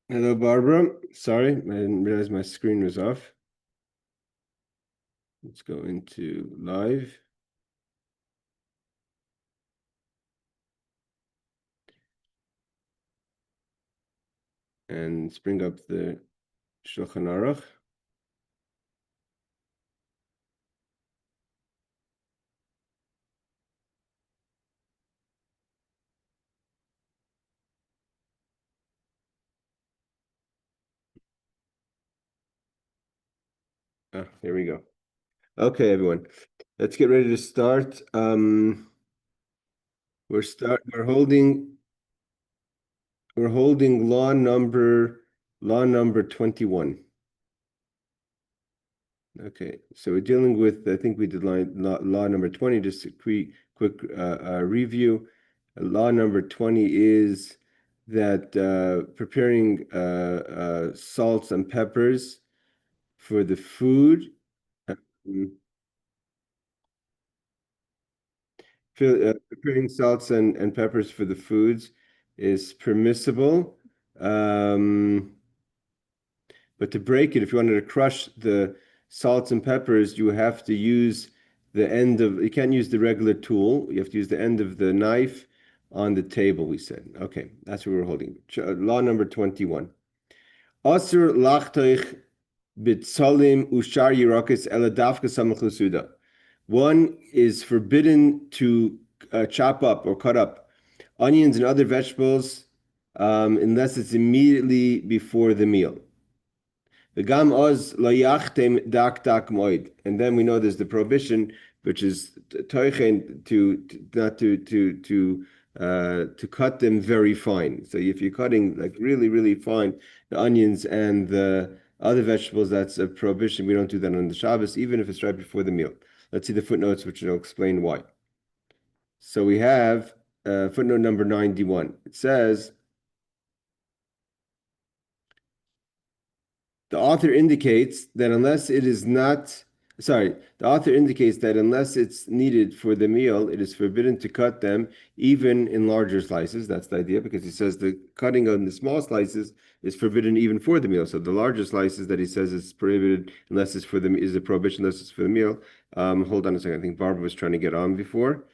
Hello, Barbara. Sorry, I didn't realize my screen was off. Let's go into live. And let's bring up the Shulchan Aruch. Here we go. Okay, everyone. Let's get ready to start. We're holding law number 21. Okay, so we're dealing with, I think we did law number 20, just a quick review. Law number 20 is that preparing salts and peppers for the food, um, preparing salts and peppers for the foods is permissible. But to break it, if you wanted to crush the salts and peppers, you have to use you can't use the regular tool. You have to use the end of the knife on the table, we said. Okay, that's what we're holding. Law number 21. Asur lachtoich bitzalim ushar yirakis eladavka samach. One is forbidden to chop up or cut up onions and other vegetables unless it's immediately before the meal. V'gam oz lo yachtem dak moed. And then we know there's the prohibition, which is toichen not to cut them very fine. So if you're cutting like really, really fine the onions and the other vegetables, that's a prohibition. We don't do that on the Shabbos, even if it's right before the meal. Let's see the footnotes, which will explain why. So we have footnote number 91. It says, the author indicates that unless it's needed for the meal, it is forbidden to cut them even in larger slices. That's the idea, because he says the cutting on the small slices is forbidden even for the meal. So the larger slices that he says is prohibited unless it's is a prohibition unless it's for the meal. Hold on a second. I think Barbara was trying to get on before.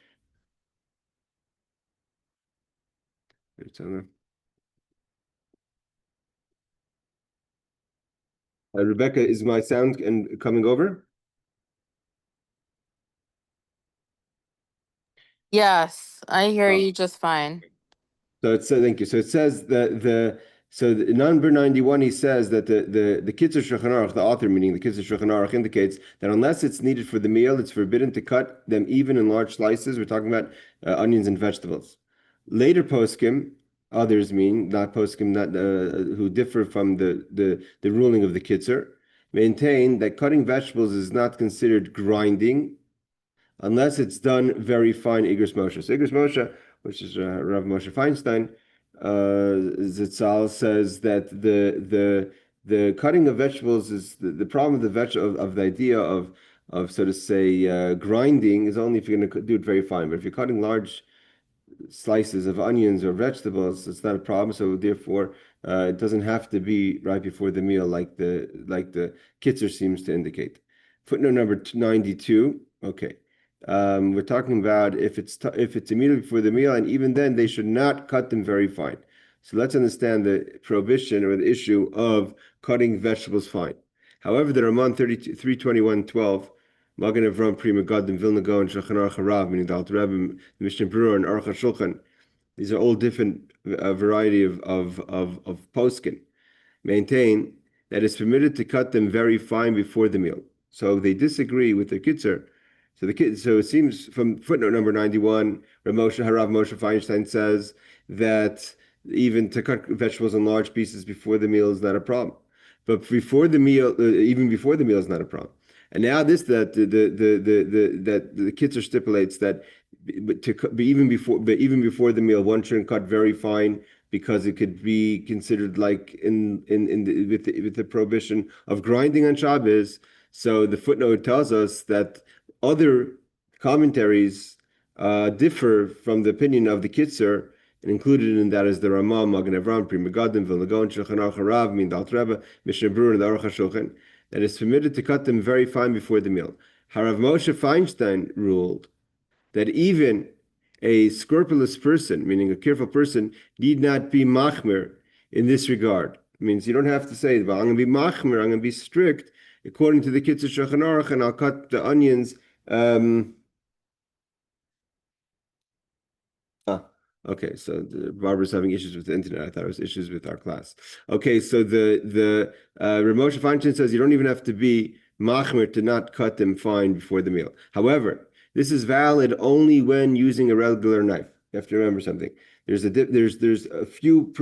Rebecca, is my sound coming over? Yes, I hear Oh. you just fine. So it says, thank you. So it says that number 91, he says that the Kitzur Shulchan Aruch, the author, meaning the Kitzur Shulchan Aruch, indicates that unless it's needed for the meal, it's forbidden to cut them even in large slices. We're talking about onions and vegetables. Later poskim, others mean not poskim, not who differ from the ruling of the Kitzur, maintain that cutting vegetables is not considered grinding unless it's done very fine Igros Moshe. So Igros Moshe, which is Rav Moshe Feinstein, Zitzal says that the cutting of vegetables is the problem of the idea of so to say grinding is only if you're going to do it very fine. But if you're cutting large slices of onions or vegetables, it's not a problem. So therefore, it doesn't have to be right before the meal, like the Kitzur seems to indicate. Footnote number 92. Okay, we're talking about if it's immediately before the meal, and even then they should not cut them very fine. So let's understand the prohibition or the issue of cutting vegetables fine. However, the Ramon 321:12. Magen Avram Pri Megadim Vilna Gaon Shulchan Aruch Harav, meaning the Alter Rebbe, Mishnah Berurah, and Aruch Shulchan. These are all different variety of poskin. Maintain that it's permitted to cut them very fine before the meal. So they disagree with the Kitzur. So it seems from footnote number 91, Harav Moshe Feinstein says that even to cut vegetables in large pieces before the meal is not a problem. But before the meal, even before the meal is not a problem. And now this that the Kitzur stipulates that even before the meal, one shouldn't cut very fine because it could be considered like with the prohibition of grinding on Shabbos. So the footnote tells us that other commentaries differ from the opinion of the Kitzur And included in that is the Ramah, Magen Avram, Pri Megadim, Vilna Gaon, Shulchan Aruch Harav, Min Dalt Rebbe, Mishnah Berurah, and the Aruch HaShulchan, that it's permitted to cut them very fine before the meal. Harav Moshe Feinstein ruled that even a scrupulous person, meaning a careful person, need not be machmir in this regard. It means you don't have to say, well, I'm going to be machmir, I'm going to be strict, according to the Kitzur Shulchan Aruch, and I'll cut the onions. Okay, so Barbara's having issues with the internet. I thought it was issues with our class. Okay, so the Ramosha Feinstein says you don't even have to be machmir to not cut them fine before the meal. However, this is valid only when using a regular knife. You have to remember something. There's a few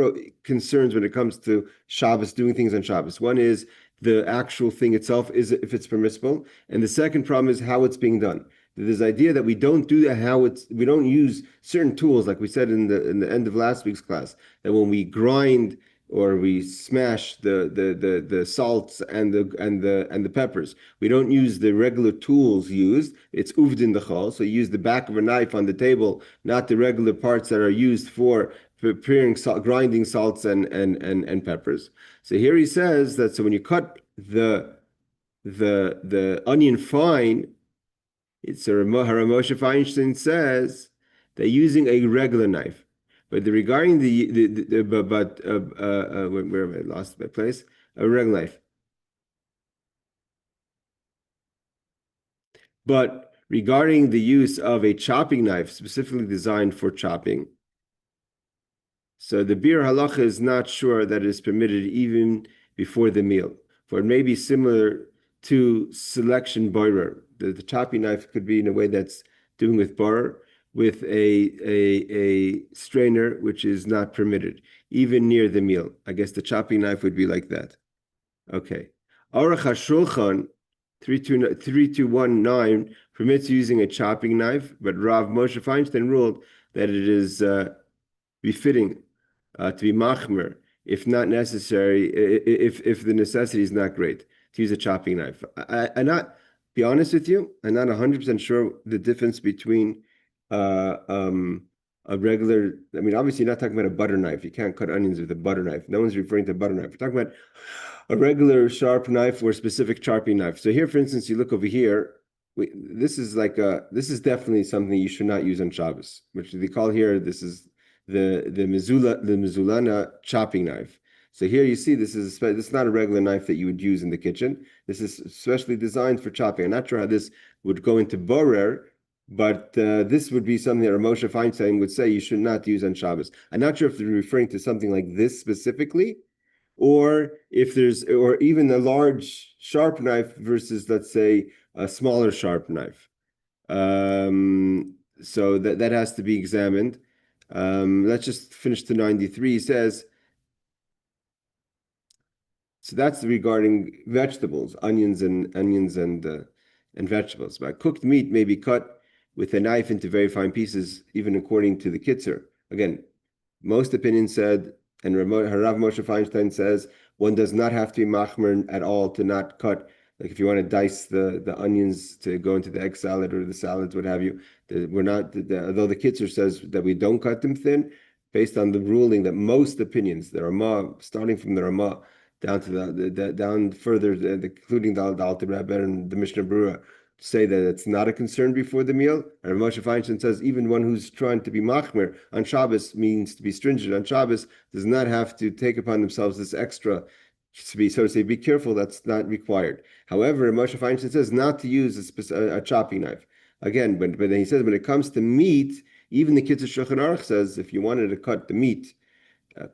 concerns when it comes to Shabbos, doing things on Shabbos. One is the actual thing itself, is if it's permissible, and the second problem is how it's being done. This idea that we don't do that, we don't use certain tools, like we said in the end of last week's class, that when we grind or we smash the salts and the peppers, we don't use the regular tools used. It's uvdin dechol, so you use the back of a knife on the table, not the regular parts that are used for preparing grinding salts and peppers. So here he says that so when you cut the onion fine, it's Moshe Feinstein says they're using a regular knife, but regarding where have I lost my place? A regular knife. But regarding the use of a chopping knife specifically designed for chopping, so the Bir Halacha is not sure that it is permitted even before the meal, for it may be similar to selection boirer. The chopping knife could be in a way that's doing with borer, with a strainer, which is not permitted, even near the meal. I guess the chopping knife would be like that. Okay. Aruch HaShulchan 3219 permits using a chopping knife, but Rav Moshe Feinstein ruled that it is befitting to be machmer, if not necessary, if the necessity is not great, to use a chopping knife. I'm not, be honest with you, I'm not 100% sure the difference between a regular, I mean, obviously you're not talking about a butter knife. You can't cut onions with a butter knife. No one's referring to a butter knife. We're talking about a regular sharp knife or a specific chopping knife. So here, for instance, you look over here, this is definitely something you should not use on Shabbos, which they call here, this is the mezulana chopping knife. So here you see this is not a regular knife that you would use in the kitchen. This is specially designed for chopping. I'm not sure how this would go into borer, but this would be something that Moshe Feinstein would say you should not use on Shabbos. I'm not sure if they're referring to something like this specifically, or if or even a large sharp knife versus, let's say, a smaller sharp knife. So that has to be examined. Let's just finish to 93. He says, so that's regarding vegetables, onions and vegetables. But cooked meat may be cut with a knife into very fine pieces, even according to the Kitzur. Again, most opinions said, and Rav Moshe Feinstein says, one does not have to be machmer at all to not cut. Like if you want to dice the onions to go into the egg salad or the salads, what have you, we're not. Although the Kitzur says that we don't cut them thin, based on the ruling that most opinions, the Ramah, starting from the Ramah down to down further, including the Alter Rebbe and the Mishnah Berurah, say that it's not a concern before the meal. And Moshe Feinstein says even one who's trying to be machmer on Shabbos, means to be stringent on Shabbos, does not have to take upon themselves this extra to be, so to say, be careful. That's not required. However, Moshe Feinstein says not to use a chopping knife. Again, but then he says when it comes to meat, even the Kitzur Shulchan Aruch says if you wanted to cut the meat,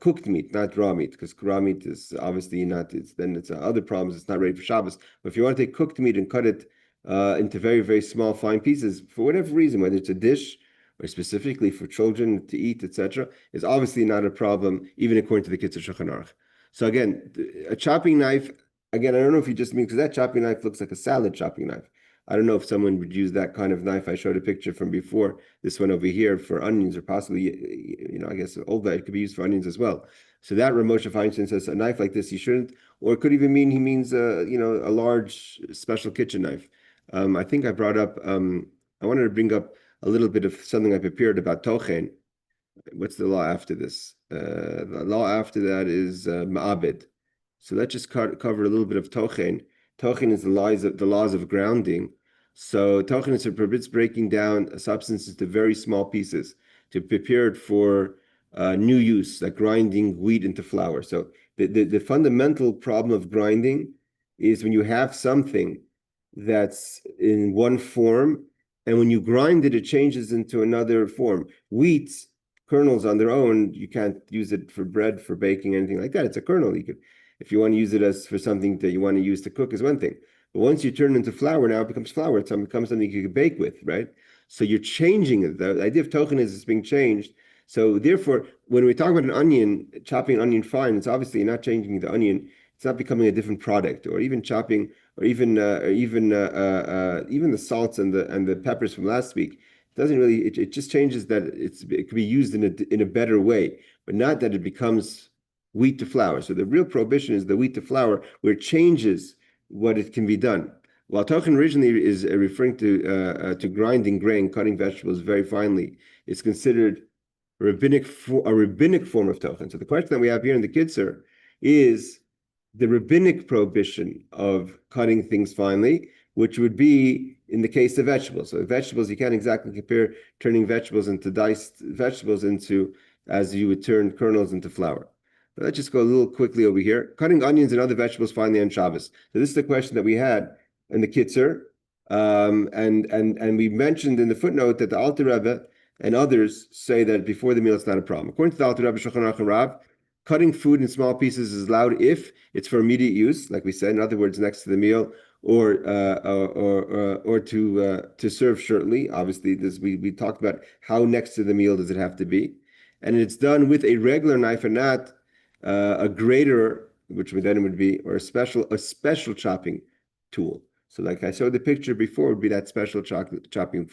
cooked meat, not raw meat, because raw meat is obviously not. It's other problems. It's not ready for Shabbos. But if you want to take cooked meat and cut it into very, very small, fine pieces, for whatever reason, whether it's a dish or specifically for children to eat, etc., is obviously not a problem, even according to the Kitzur Shulchan Aruch. So again, a chopping knife. Again, I don't know if you just mean because that chopping knife looks like a salad chopping knife. I don't know if someone would use that kind of knife. I showed a picture from before, this one over here, for onions, or possibly, I guess old knife could be used for onions as well. So that Rav Moshe Feinstein says a knife like this you shouldn't, or it could even mean he means a large special kitchen knife. I think I brought up. I wanted to bring up a little bit of something I prepared about tochen. What's the law after this? The law after that is ma'abed. So let's just cover a little bit of tochen. Tochen is the laws of grounding. So tochen is prohibits breaking down a substance into very small pieces to prepare it for new use, like grinding wheat into flour. So the fundamental problem of grinding is when you have something that's in one form, and when you grind it, it changes into another form. Wheat kernels on their own, you can't use it for bread, for baking, anything like that. It's a kernel. You could, if you want to use it as for something that you want to use to cook, is one thing. But once you turn it into flour, now it becomes flour. It becomes something you can bake with, right? So you're changing it. The idea of tochen is it's being changed. So therefore, when we talk about an onion, chopping onion fine, it's obviously not changing the onion. It's not becoming a different product, or even chopping, or even the salts and the peppers from last week. Doesn't really, it just changes that it could be used in a better way, but not that it becomes wheat to flour. So the real prohibition is the wheat to flour, where it changes what it can be done. While tochen originally is referring to grinding grain, cutting vegetables very finely, it's considered a rabbinic form of tochen. So the question that we have here in the Kitzur is the rabbinic prohibition of cutting things finely, which would be in the case of vegetables. So vegetables, you can't exactly compare turning vegetables into diced vegetables into as you would turn kernels into flour. But let's just go a little quickly over here. Cutting onions and other vegetables finely on Shabbos. So this is the question that we had in the Kitzur. And we mentioned in the footnote that the Alter Rebbe and others say that before the meal it's not a problem. According to the Alter Rebbe, Shulchan Aruch and Rav, cutting food in small pieces is allowed if it's for immediate use, like we said. In other words, next to the meal, or to serve shortly. Obviously, this we talked about how next to the meal does it have to be, and it's done with a regular knife and not a grater, which then would be, or a special chopping tool. So, like I showed the picture before, would be that special chopping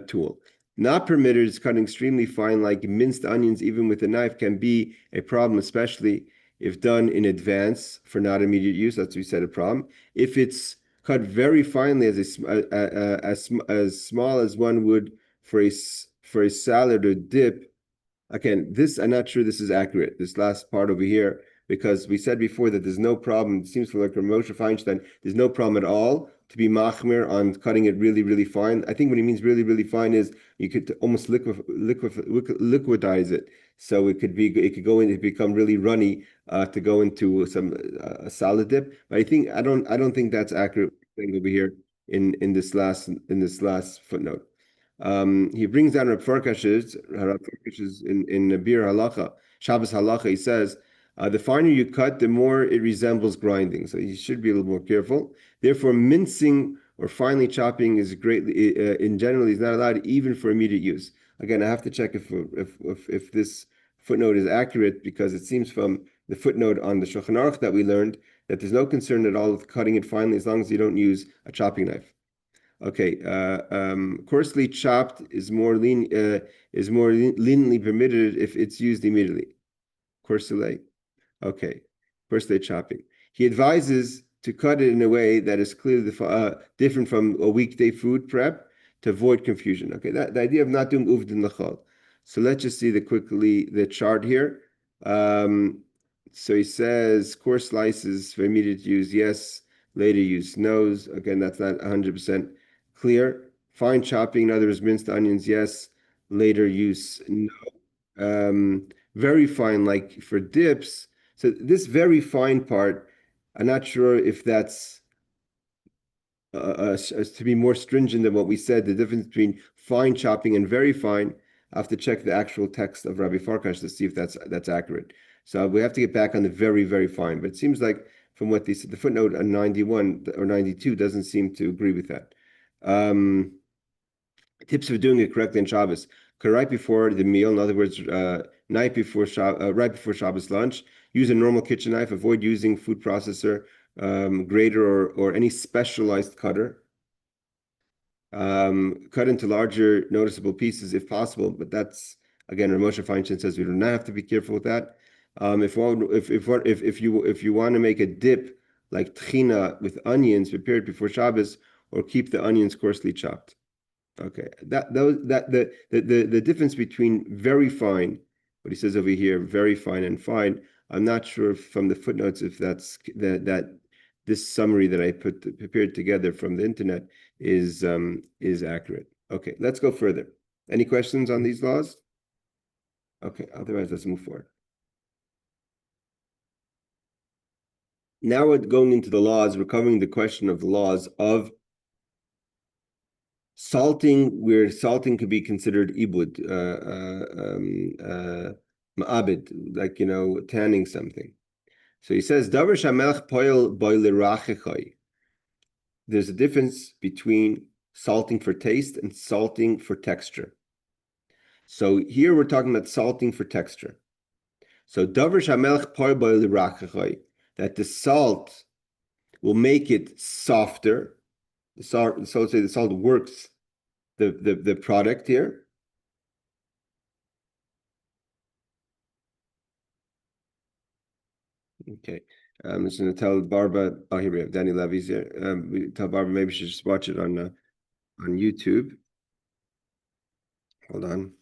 tool. Not permitted is cutting extremely fine, like minced onions, even with a knife, can be a problem, especially if done in advance for not immediate use. That's what we said a problem. If it's cut very finely, as small as one would for a salad or dip. Again, this I'm not sure this is accurate. This last part over here, because we said before that there's no problem. It seems like Moshe Feinstein, there's no problem at all to be machmir on cutting it really, really fine. I think what he means really, really fine is you could almost liquidize it. So it could go in, it become really runny to go into some a salad dip. But I don't think that's accurate over here in this last footnote. He brings down Rav Farkash's in Bir Halacha, Shabbos Halacha. He says, the finer you cut, the more it resembles grinding. So you should be a little more careful. Therefore, mincing or finely chopping is greatly, in general, is not allowed even for immediate use. Again, I have to check if this footnote is accurate, because it seems from the footnote on the Shulchan Aruch that we learned that there's no concern at all with cutting it finely as long as you don't use a chopping knife. Okay, coarsely chopped is more leniently permitted if it's used immediately. Coarsely, okay, coarsely chopping. He advises to cut it in a way that is clearly different from a weekday food prep to avoid confusion. Okay, the idea of not doing uvdin lachal. So let's just see the chart here. So he says coarse slices for immediate use, yes. Later use, no's. Again, that's not 100% clear. Fine chopping, in other words, minced onions, yes. Later use, no. Very fine, like for dips. So this very fine part, I'm not sure if that's to be more stringent than what we said. The difference between fine chopping and very fine, I have to check the actual text of Rabbi Farkash to see if that's accurate. So we have to get back on the very, very fine. But it seems like from what they said, the footnote on 91 or 92 doesn't seem to agree with that. Tips for doing it correctly in Shabbos. Right before the meal, in other words, right before Shabbos lunch, use a normal kitchen knife. Avoid using food processor, grater, or any specialized cutter. Cut into larger, noticeable pieces if possible, but that's again, Rav Moshe Feinstein says we do not have to be careful with that. If you want to make a dip like tchina with onions, prepare it before Shabbos, or keep the onions coarsely chopped. Okay, the difference between very fine, what he says over here, very fine and fine. I'm not sure from the footnotes if that's that this summary that I prepared together from the internet is accurate. Okay, let's go further. Any questions on these laws? Okay, otherwise let's move forward. Now we're going into the laws. We're covering the question of the laws of salting, where salting could be considered ibud, ma'abid, like, tanning something. So he says, Davar shamelech poil boilirachechoi. There's a difference between salting for taste and salting for texture. So here we're talking about salting for texture. So Davar shamelech poil boilirachechoi, that the salt will make it softer. The salt works the product here. Okay. I'm just going to tell Barbara. Oh, here we have Danny Levy's here. We tell Barbara maybe she should just watch it on YouTube. Hold on.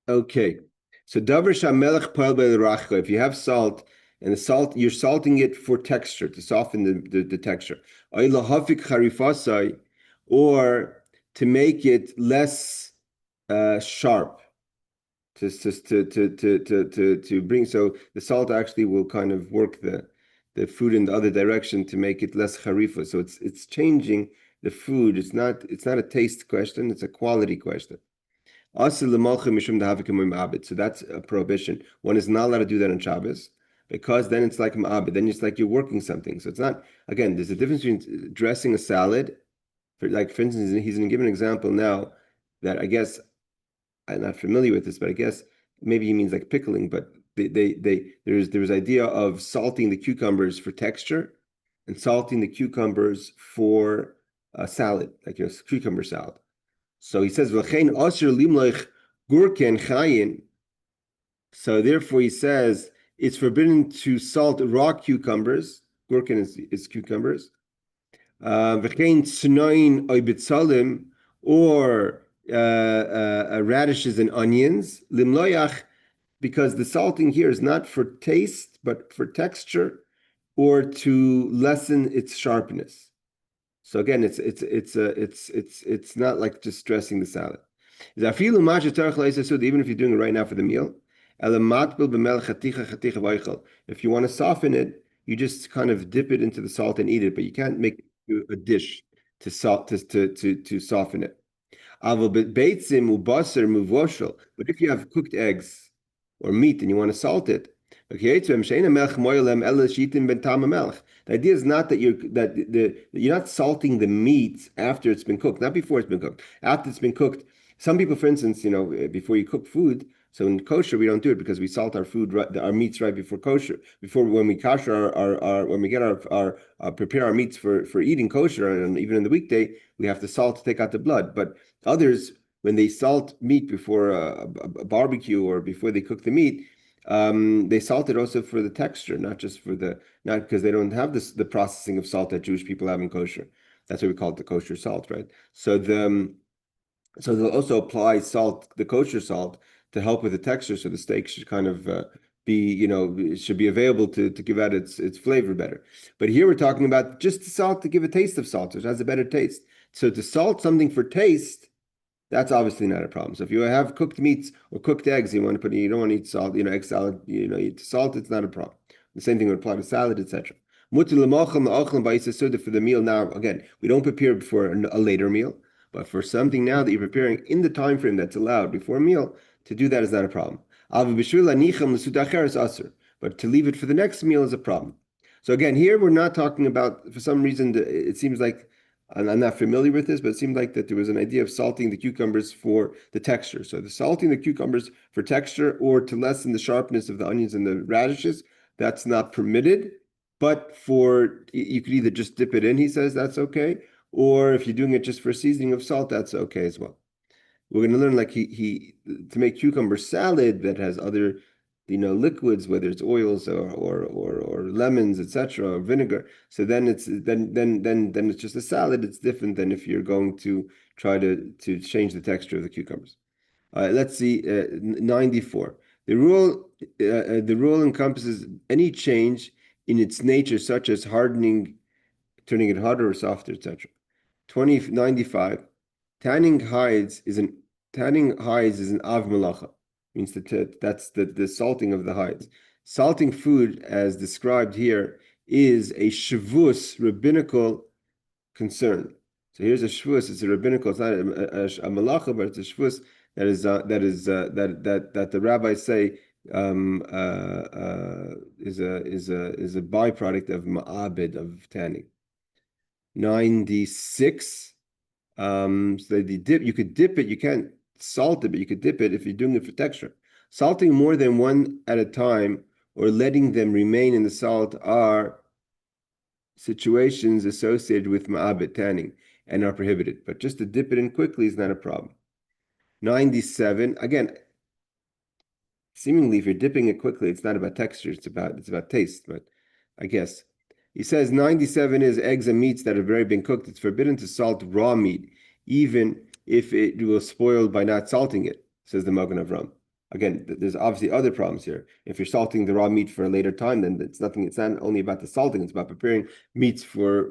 Okay. So davar shamelech poel be'lerachcha. If you have salt and the salt, you're salting it for texture to soften the texture. Oy lahafik charifasai, or to make it less sharp. To bring, so the salt actually will kind of work the food in the other direction to make it less harifa. So it's changing the food. It's not a taste question, it's a quality question. So that's a prohibition. One is not allowed to do that on Shabbos, because then it's like ma'abed, then it's like you're working something. So it's not, again, there's a difference between dressing a salad. For instance, he's going to give an example now that I guess I'm not familiar with this, but I guess maybe he means like pickling. But there's idea of salting the cucumbers for texture and salting the cucumbers for salad, like cucumber salad. So he says v'chein asher limloich gurken chayin. So therefore he says it's forbidden to salt raw cucumbers. Gurken is cucumbers. V'chein tznoin oibitzalim, or radishes and onions, limloyach, because the salting here is not for taste but for texture or to lessen its sharpness. So again, it's not like just dressing the salad. Even if you're doing it right now for the meal, if you want to soften it, you just kind of dip it into the salt and eat it, but you can't make a dish to soften it. But if you have cooked eggs or meat and you want to salt it, the idea is not that you're not salting the meat after it's been cooked, not before it's been cooked. After it's been cooked, some people, for instance, before you cook food. So in kosher, we don't do it because we salt our food, our meats right before kosher. Before, when we kosher when we get our prepare our meats for eating kosher, and even in the weekday, we have to salt to take out the blood. But others, when they salt meat before a barbecue or before they cook the meat, they salt it also for the texture, not because they don't have the processing of salt that Jewish people have in kosher. That's why we call it the kosher salt, right? So they'll also apply salt, the kosher salt, to help with the texture. So the steak should kind of should be available to give out its flavor better. But here we're talking about just the salt to give a taste of salt, which has a better taste. So to salt something for taste, that's obviously not a problem. So if you have cooked meats or cooked eggs, you don't want to eat salt, egg salad, eat salt, it's not a problem. The same thing would apply to salad, etc. For the meal now, again, we don't prepare for a later meal, but for something now that you're preparing in the time frame that's allowed before a meal, to do that is not a problem. But to leave it for the next meal is a problem. So again, here we're not talking about, for some reason, it seems like, and I'm not familiar with this, but it seemed like that there was an idea of salting the cucumbers for the texture. So the salting the cucumbers for texture or to lessen the sharpness of the onions and the radishes, that's not permitted. But you could either just dip it in, he says that's okay, or if you're doing it just for seasoning of salt, that's okay as well. We're going to learn like he to make cucumber salad that has other liquids, whether it's oils or lemons, etc., or vinegar. So then it's just a salad. It's different than if you're going to try to change the texture of the cucumbers. Let's see, 94. The rule encompasses any change in its nature, such as hardening, turning it harder or softer, etc. 95. Tanning hides is an av melacha. Means that's the salting of the hides. Salting food, as described here, is a shavus, rabbinical concern. So here's a shvus. It's a rabbinical. It's not a malacha, but it's a shvus that the rabbis say is a byproduct of ma'abed, of tanning. 96. So you could dip it. You can't salt it, but you could dip it if you're doing it for texture. Salting more than one at a time or letting them remain in the salt are situations associated with ma'abed, tanning, and are prohibited. But just to dip it in quickly is not a problem. 97. Again, seemingly if you're dipping it quickly, it's not about texture, it's about taste, but I guess. He says 97 is eggs and meats that have already been cooked. It's forbidden to salt raw meat, even if it will spoil by not salting it, says the Magen Avram. Again, there's obviously other problems here. If you're salting the raw meat for a later time, then it's not only about the salting, it's about preparing meats for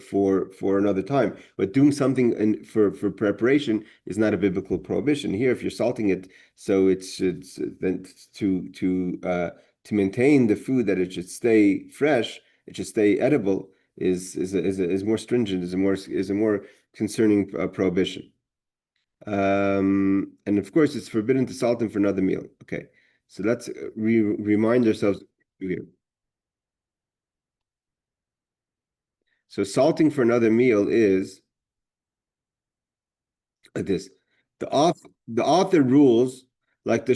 another time. But doing something for preparation is not a biblical prohibition. Here, if you're salting it, so it should then to maintain the food, that it should stay fresh, it should stay edible, is more stringent, is a more concerning prohibition. And of course, it's forbidden to salt them for another meal. Okay, so let's remind ourselves here. So salting for another meal is like this. The author rules like the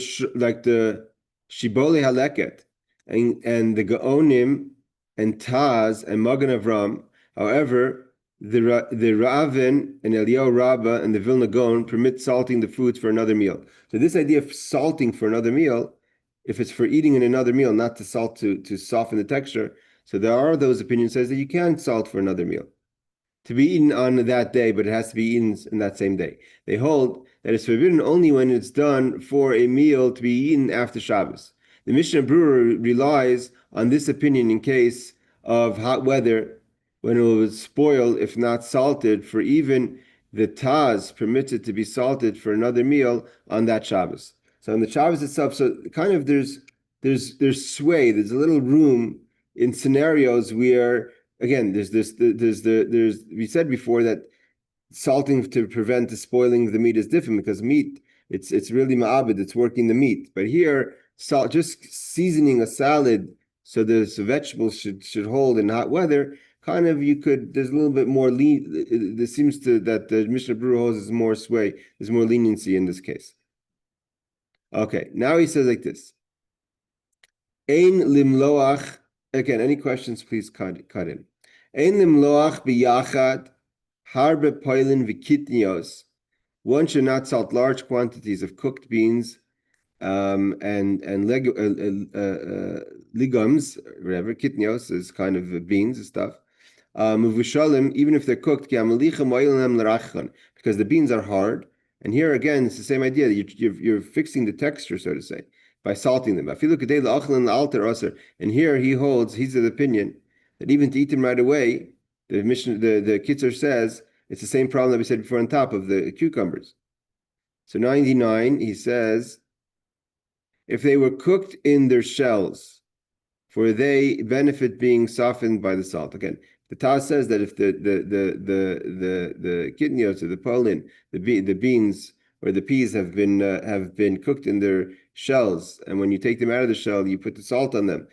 Shibbolei Haleket and the Gaonim and Taz and Magen Avram. However, the Ravin and Eliyahu Rabbah and the Vilna Gaon permit salting the foods for another meal. So this idea of salting for another meal, if it's for eating in another meal, not to salt to soften the texture. So there are those opinions says that you can salt for another meal, to be eaten on that day, but it has to be eaten in that same day. They hold that it's forbidden only when it's done for a meal to be eaten after Shabbos. The Mishnah Berurah relies on this opinion in case of hot weather, when it will spoil if not salted, for even the Taz permits it to be salted for another meal on that Shabbos. So on the Shabbos itself, so kind of there's sway, there's a little room in scenarios where, again, there's we said before that salting to prevent the spoiling of the meat is different, because meat, it's really ma'abed, it's working the meat. But here, salt, just seasoning a salad so the vegetables should hold in hot weather, kind of there's a little bit more lean. There seems to that the Mishnah Berurah holds is more sway, there's more leniency in this case. Okay, now he says like this. Ein limloach. Again, any questions, please cut in. Ein limloach biyachad harbe poilin vikitnios. One should not salt large quantities of cooked beans and legumes, whatever. Kitnios is kind of beans and stuff. Even if they're cooked, because the beans are hard. And here again, it's the same idea. You're fixing the texture, so to say, by salting them. And here he's of the opinion that even to eat them right away, the Kitzur says it's the same problem that we said before on top of the cucumbers. So 99, he says, if they were cooked in their shells, for they benefit being softened by the salt. Again, the Taz says that if the kidneys or the pollen, the beans or the peas have been cooked in their shells, and when you take them out of the shell, you put the salt on them.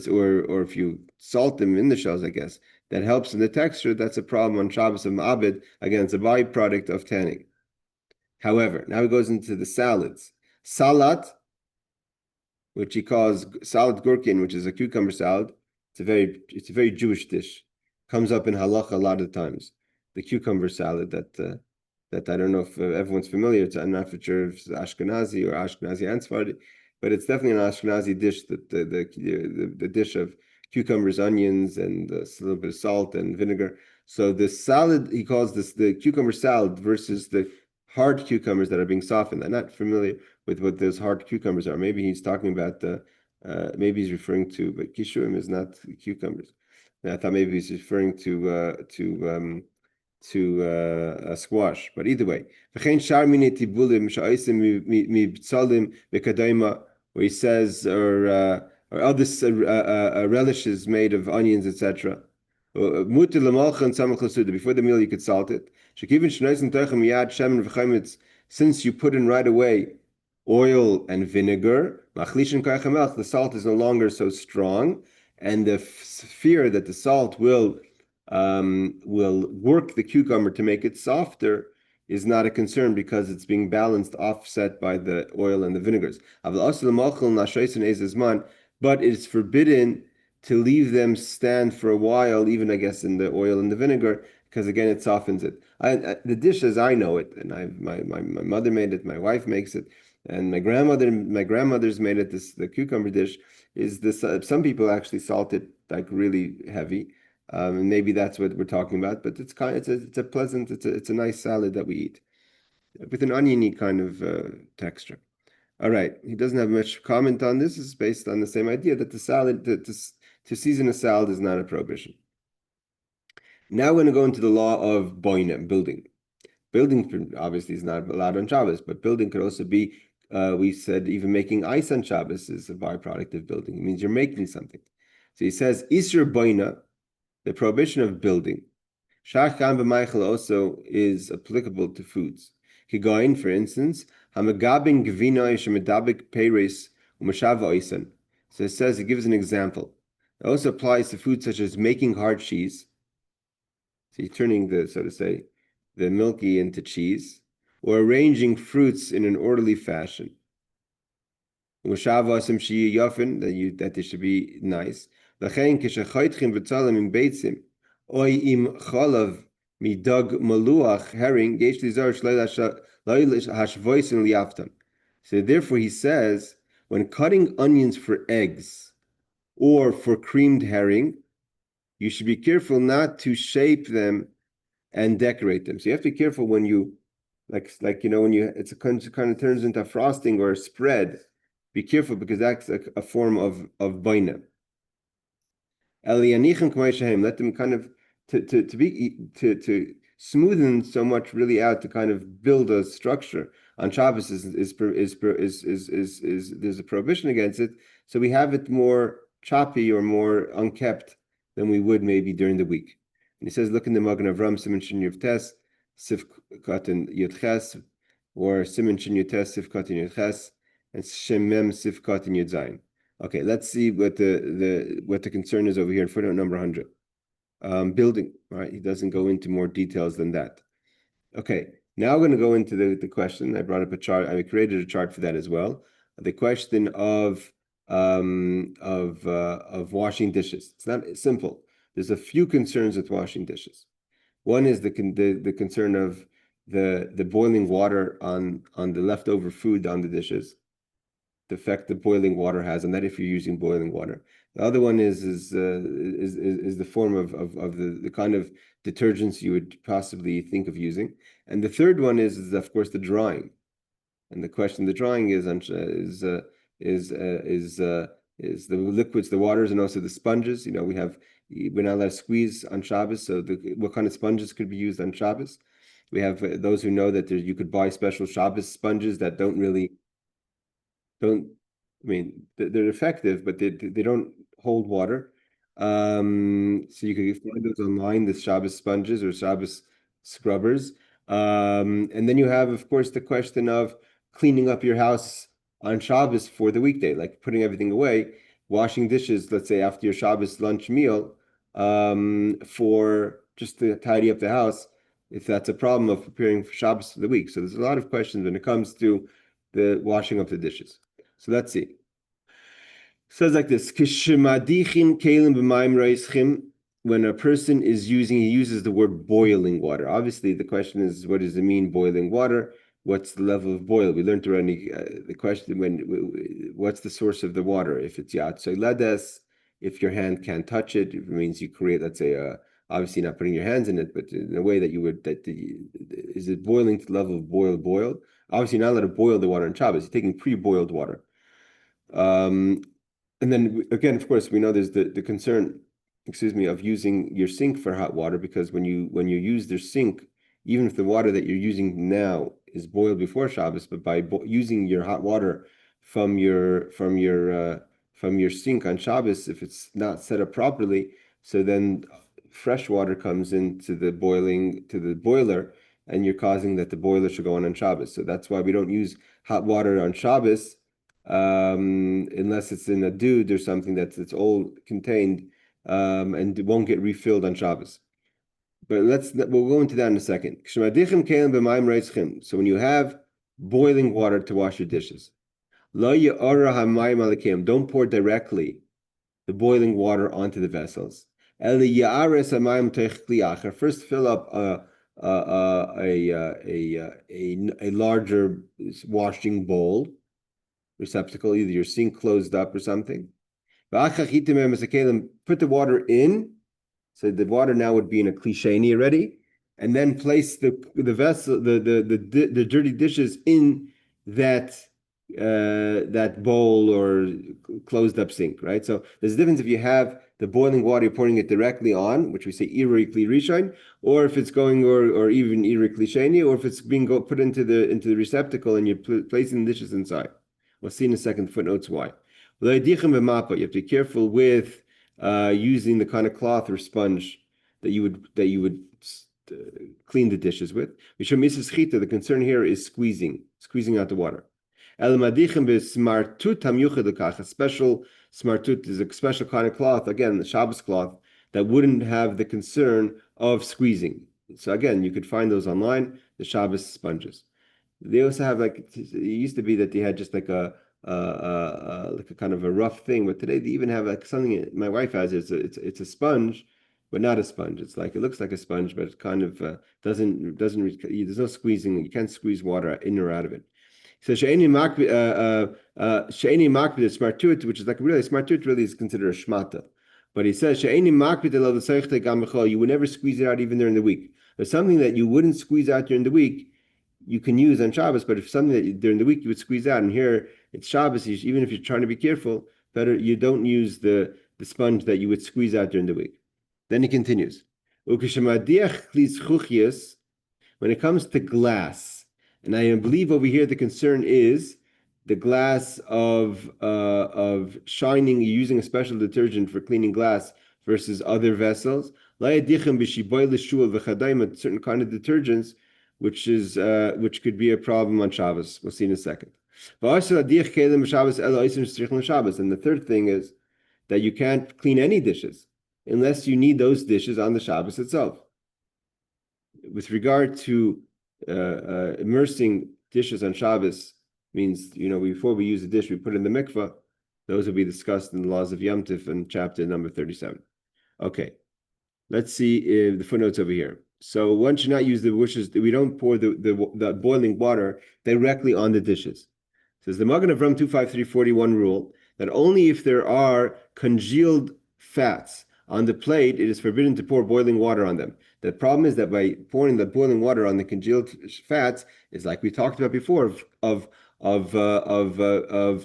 Or if you salt them in the shells, I guess that helps in the texture. That's a problem on Shabbos of Ma'abed. Again, it's a byproduct of tanning. However, now he goes into the salads. Salat, which he calls salad gurkin, which is a cucumber salad. It's a very Jewish dish. Comes up in halacha a lot of times. The cucumber salad that I don't know if everyone's familiar. I'm not sure if it's Ashkenazi or Ashkenazi and Sephardi. but it's definitely an Ashkenazi dish. That the dish of cucumbers, onions, and a little bit of salt and vinegar. So the salad, he calls this the cucumber salad versus the hard cucumbers that are being softened. I'm not familiar with what those hard cucumbers are. Maybe he's talking about the, maybe he's referring to, but kishuim is not cucumbers. And I thought maybe he's referring to a squash. But either way, where he says, or other relishes made of onions, etc. Before the meal, you could salt it. Since you put in right away oil and vinegar, the salt is no longer so strong, and the fear that the salt will work the cucumber to make it softer is not a concern because it's being balanced, offset by the oil and the vinegars. But it's forbidden to leave them stand for a while, even I guess in the oil and the vinegar, because again it softens it. The dish as I know it, and my mother made it, my wife makes it, and my grandmother's made it. The cucumber dish is this. Some people actually salt it like really heavy. And maybe that's what we're talking about, but it's a pleasant, it's a nice salad that we eat with an oniony kind of texture. All right, he doesn't have much comment on this. It's based on the same idea that the salad to season a salad is not a prohibition. Now we're going to go into the law of boina, building. Building obviously is not allowed on Shabbos, but building could also be. We said even making ice on Shabbos is a byproduct of building. It means you're making something. So he says isur boina. The prohibition of building. Shachan b'meichel also is applicable to foods. Kigoin, for instance, hamagabin gvinoi shemedabik peiris u'mashav oisan. So it gives an example. It also applies to foods such as making hard cheese. So you're turning the milky into cheese, or arranging fruits in an orderly fashion. U'mashav oisim shiyi yofin, that they should be nice. L'chein kishachoitchim v'tzalim im beitzim, oy im cholav midog maluach herring yesh lizar shleil hashvoisin liaftan. So therefore he says, when cutting onions for eggs or for creamed herring, you should be careful not to shape them and decorate them. So you have to be careful when you, when you, it's kind of turns into frosting or a spread. Be careful because that's a form of baina. Let them kind of to smoothen so much really out to kind of build a structure. On Shabbos is there's a prohibition against it, so we have it more choppy or more unkept than we would maybe during the week. And he says, look in the Magen Avram Siman Shin Yud Tes Sif Katan Yud Ches, or Siman Shin Yud Tes Sif Katan Yud Ches, and Shemem Sif Katan Yud Zayin. Okay, let's see what the concern is over here in footnote number 100. Building, right? He doesn't go into more details than that. Okay, now we're going to go into the question. I brought up a chart. I created a chart for that as well. The question of washing dishes. It's not simple. There's a few concerns with washing dishes. One is the concern of the boiling water on the leftover food on the dishes. The effect the boiling water has, and that if you're using boiling water. The other one is the form of the kind of detergents you would possibly think of using, and the third one is of course the drying. And the question the drying is the liquids, the waters, and also the sponges. We're not allowed to squeeze on Shabbos, so what kind of sponges could be used on Shabbos? We have those who know that you could buy special Shabbos sponges that they're effective, but they don't hold water. So you can find those online, the Shabbos sponges or Shabbos scrubbers. And then you have, of course, the question of cleaning up your house on Shabbos for the weekday, like putting everything away, washing dishes, let's say after your Shabbos lunch meal, for just to tidy up the house, if that's a problem of preparing for Shabbos for the week. So there's a lot of questions when it comes to the washing of the dishes. So let's see. It says like this: when a person he uses the word boiling water. Obviously, the question is, what does it mean, boiling water? what's the level of boil? We learned already the question what's the source of the water? If it's yat so ledes, if your hand can't touch it, it means you create, let's say, obviously not putting your hands in it, but in a way that you would, is it boiling to the level of boiled? Obviously, you're not allowed to boil the water on Shabbos. You're taking pre-boiled water. And then again, of course, we know there's the concern, of using your sink for hot water, because when you use their sink, even if the water that you're using now is boiled before Shabbos, but by using your hot water from your sink on Shabbos, if it's not set up properly, so then fresh water comes into the boiler, and you're causing that the boiler should go on Shabbos. So that's why we don't use hot water on Shabbos, unless it's in a dude or something it's all contained, and it won't get refilled on Shabbos. But we'll go into that in a second. So when you have boiling water to wash your dishes, don't pour directly the boiling water onto the vessels. First, fill up a larger washing bowl receptacle, either your sink closed up or something. Put the water in, so the water now would be in a klisheni already, and then place the vessel, the dirty dishes in that bowl or closed up sink, right? So there's a difference if you have the boiling water, you're pouring it directly on, which we say iri kli rishon, or if it's going, or even iri klisheni, or if it's being put into the receptacle and you're placing the dishes inside. We'll see in a second footnotes why. You have to be careful with using the kind of cloth or sponge that you would clean the dishes with. The concern here is squeezing out the water. A special smartut is a special kind of cloth, again, the Shabbos cloth, that wouldn't have the concern of squeezing. So again, you could find those online, the Shabbos sponges. They also have, like, it used to be that they had just like a kind of a rough thing, but today they even have like something my wife has. It's a sponge, but not a sponge. It's like, it looks like a sponge, but it kind of doesn't. There's no squeezing. You can't squeeze water in or out of it. So she'eni makbid smartut, which is like really smartut, really is considered a shmata. But he says she'eni makbid el l'seichte gam b'chol. You would never squeeze it out even during the week. There's something that you wouldn't squeeze out during the week, you can use on Shabbos, but if something that during the week you would squeeze out, and here it's Shabbos, even if you're trying to be careful, better you don't use the sponge that you would squeeze out during the week. Then he continues, when it comes to glass, and I believe over here the concern is the glass of shining, using a special detergent for cleaning glass versus other vessels. Certain kind of detergents, which could be a problem on Shabbos. We'll see in a second. And the third thing is that you can't clean any dishes unless you need those dishes on the Shabbos itself. With regard to immersing dishes on Shabbos, means, before we use a dish, we put it in the mikvah. Those will be discussed in the laws of Yom Tif in chapter number 37. Okay, let's see the footnotes over here. So one should not use the dishes. We don't pour the boiling water directly on the dishes. It says the Magen Avraham 25341 rule that only if there are congealed fats on the plate, it is forbidden to pour boiling water on them. The problem is that by pouring the boiling water on the congealed fats, is like we talked about before, of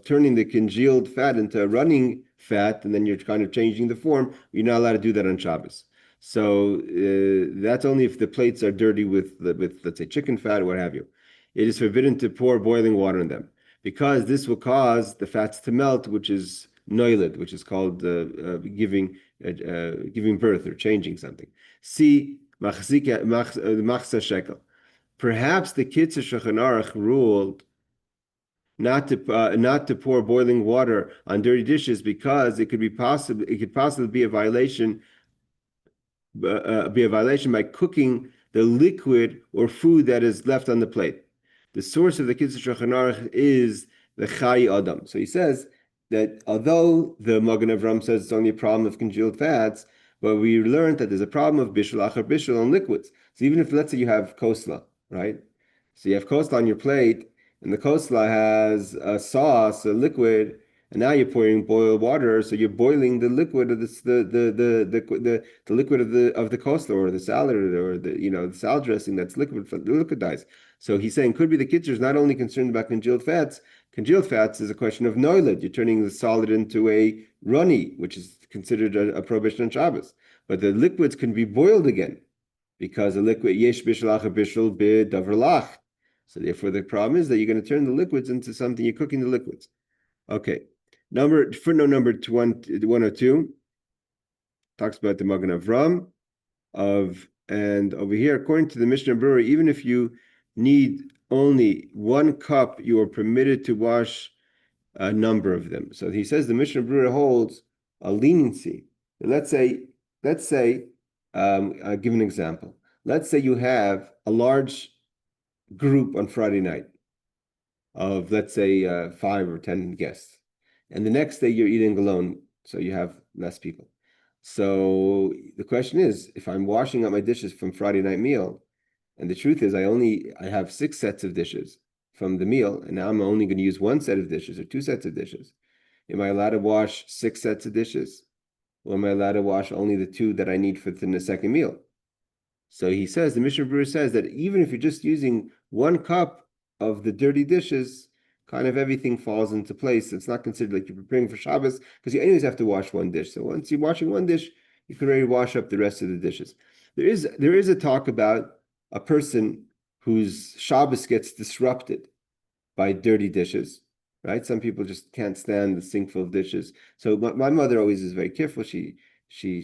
turning the congealed fat into running fat, and then you're kind of changing the form. You're not allowed to do that on Shabbos. So that's only if the plates are dirty with let's say chicken fat or what have you. It is forbidden to pour boiling water on them, because this will cause the fats to melt, which is noiled, which is called giving birth or changing something. See machsa shekel. Perhaps the Kitzur Shulchan Aruch ruled not to pour boiling water on dirty dishes because it could possibly be a violation. Be a violation by cooking the liquid or food that is left on the plate. The source of the Kitzur Shulchan Aruch is the Chai Adam. So he says that although the Magen Avraham says it's only a problem of congealed fats, but we learned that there's a problem of bishul achar bishul on liquids. So even if, let's say, you have kosla, right? So you have coleslaw on your plate, and the coleslaw has a sauce, a liquid, and now you're pouring boiled water, so you're boiling the liquid of this, the liquid of the coleslaw or the salad or the salad dressing that's liquidized. So he's saying could be the Kitzur is not only concerned about congealed fats. Congealed fats is a question of noiled. You're turning the solid into a runny, which is considered a prohibition on Shabbos. But the liquids can be boiled again because the liquid yesh bishlach bishul b'davrlach. So therefore, the problem is that you're going to turn the liquids into something. You're cooking the liquids. Okay. Footnote number 102 talks about the Magen Avram and over here, according to the Mishnah Berurah, even if you need only 1 cup, you are permitted to wash a number of them. So he says the Mishnah Berurah holds a leniency. Let's say, I'll give an example. Let's say you have a large group on Friday night of, let's say, 5 or 10 guests. And the next day you're eating alone, so you have less people. So the question is, if I'm washing up my dishes from Friday night meal, and the truth is I have 6 sets of dishes from the meal, and now I'm only going to use 1 set of dishes or 2 sets of dishes. Am I allowed to wash 6 sets of dishes? Or am I allowed to wash only the 2 that I need for the second meal? So he says, the Mishnah Berurah says that even if you're just using 1 cup of the dirty dishes, kind of everything falls into place. It's not considered like you're preparing for Shabbos because you anyways have to wash 1 dish. So once you're washing 1 dish, you can already wash up the rest of the dishes. There is a talk about a person whose Shabbos gets disrupted by dirty dishes, right? Some people just can't stand the sink full of dishes. So my mother always is very careful. She